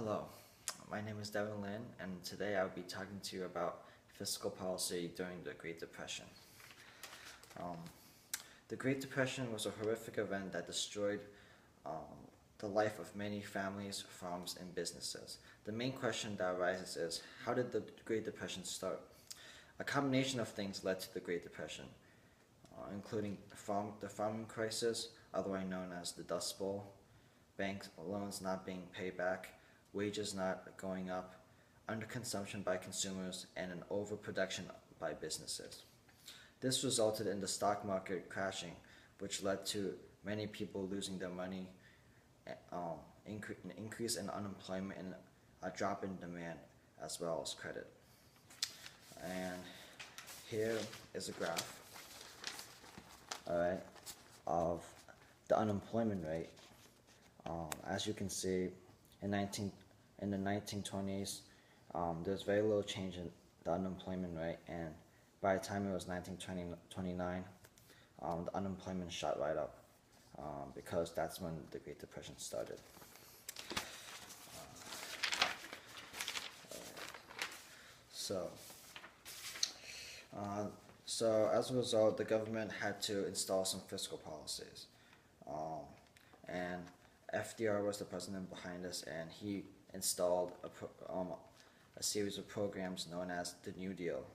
Hello, my name is Devin Lin, and today I'll be talking to you about fiscal policy during the Great Depression. Um, the Great Depression was a horrific event that destroyed the life of many families, farms, and businesses. The main question that arises is, how did the Great Depression start? A combination of things led to the Great Depression, including the farming crisis, otherwise known as the Dust Bowl, bank loans not being paid back, wages not going up, underconsumption by consumers, and an overproduction by businesses. This resulted in the stock market crashing, which led to many people losing their money, an increase in unemployment, and a drop in demand as well as credit. And here is a graph, alright, of the unemployment rate. As you can see, in the 1920s, there's very little change in the unemployment rate, and by the time it was 1929, the unemployment shot right up, because that's when the Great Depression started. So as a result, the government had to install some fiscal policies, and FDR was the president behind this, and he installed a series of programs known as the New Deal.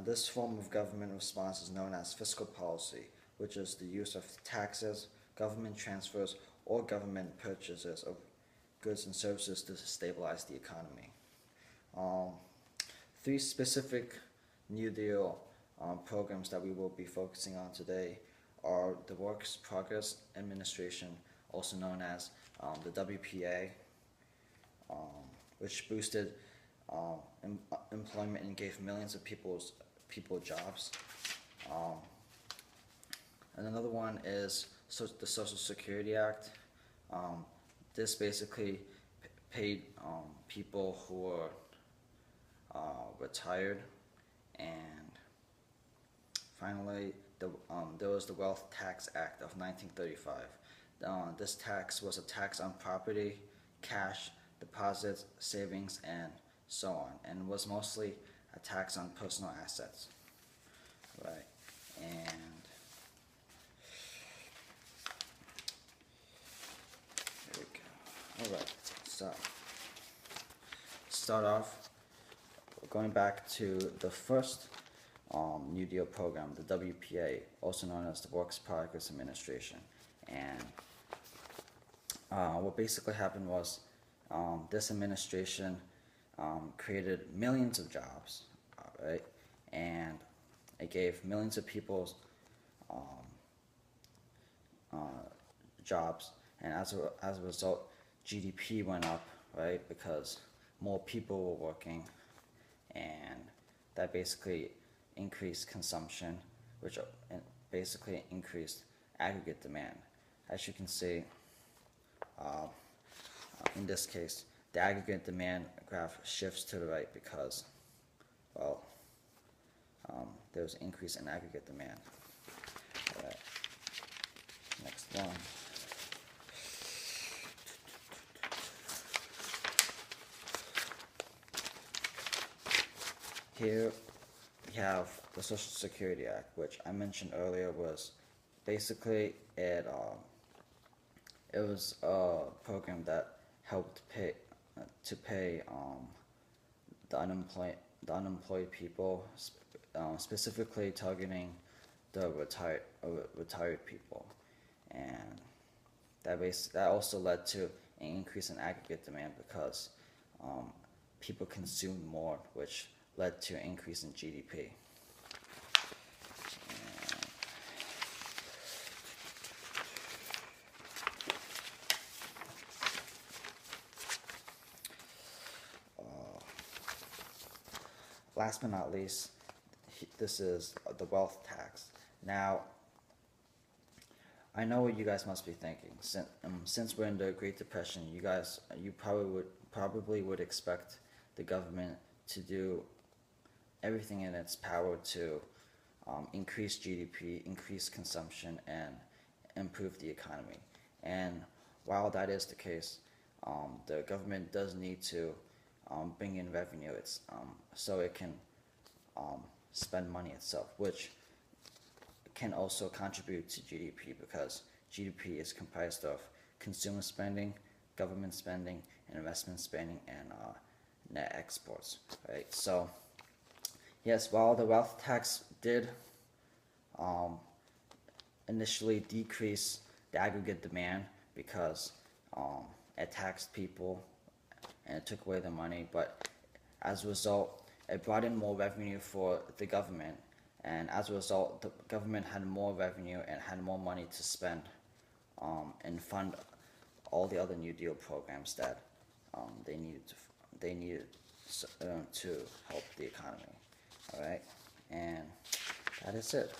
This form of government response is known as fiscal policy, which is the use of taxes, government transfers, or government purchases of goods and services to stabilize the economy. Three specific New Deal programs that we will be focusing on today are the Works Progress Administration, also known as the WPA, which boosted employment and gave millions of people jobs. And another one is the Social Security Act. This basically paid people who were retired. And finally, there was the Wealth Tax Act of 1935. This tax was a tax on property, cash, deposits, savings, and so on, and was mostly a tax on personal assets. Right, and here we go. All right, so start off going back to the first New Deal program, the WPA, also known as the Works Progress Administration. And what basically happened was this administration created millions of jobs, right? And it gave millions of people jobs, and as a result, GDP went up, right? Because more people were working, and that basically increased consumption, which basically increased aggregate demand. As you can see, in this case, the aggregate demand graph shifts to the right because, well, there was an increase in aggregate demand. All right. Next one. Here we have the Social Security Act, which I mentioned earlier was basically it was a program that helped pay the unemployed people, specifically targeting the retired people, and that also led to an increase in aggregate demand because people consumed more, which led to an increase in GDP. Last but not least, this is the wealth tax. Now, I know what you guys must be thinking. Since we're in the Great Depression, you probably would expect the government to do everything in its power to increase GDP, increase consumption, and improve the economy. And while that is the case, the government does need to bring in revenue. So it can spend money itself, which can also contribute to GDP, because GDP is comprised of consumer spending, government spending, and investment spending, and net exports, right? So yes, while the wealth tax did initially decrease the aggregate demand, because it taxed people and it took away their money, but as a result, it brought in more revenue for the government, and as a result, the government had more revenue and had more money to spend and fund all the other New Deal programs that they needed to help the economy. All right, and that is it.